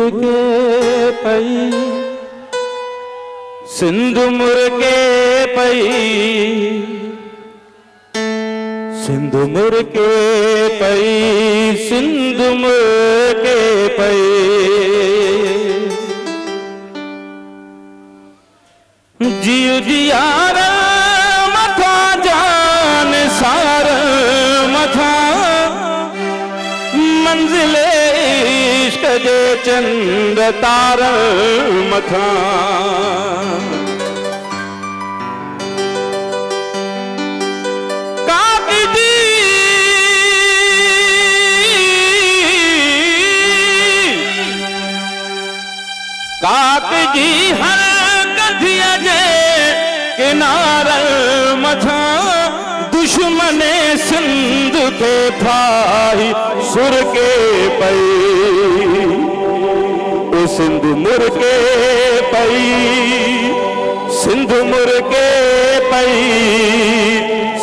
मुर्गे पई सिंधु मुर्गे पई सिंधु मुर्गे पई सिंधु मुर्गे पई जियो जियार मथा जान सार मथा मंजिले इश्क जे चंद तार मथा काक जी हर कथिया जे किनार मथा दुश्मन सिंध के फाही सुर के पई ओ सिंध मुर्गे पई सिंध मुर्गे पई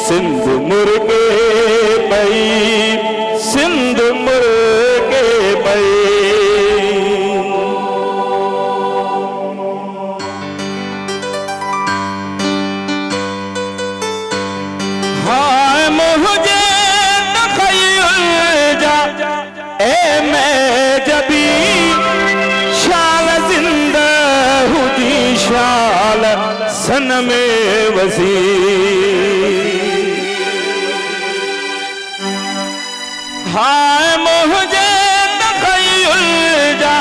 सिंध मुर्गे पई सिंध मुर्गे पई सन में वसी हाय मुझे तखय्युल जा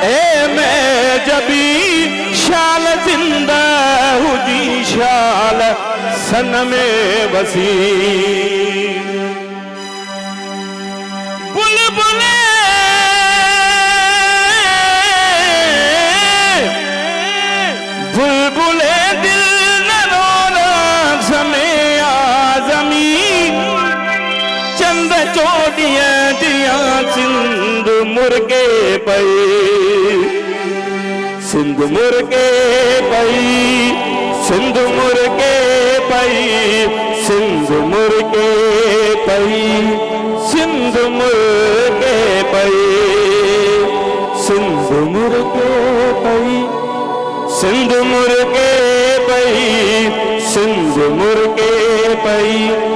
ए मैं जबी शाल जिंदा हुदी शाल सन में वसी बुलबुले बुलबुले दिल चंद चोटिया दिया सिंध मुर्गे पई सिंध मुर्गे पई सिंध मुर्गे पई सिंध मुर्गे पई सिंध मुर्गे पई सिंध मुर्गे पई सिंध मुर्गे पई सिंध मुर्गे पई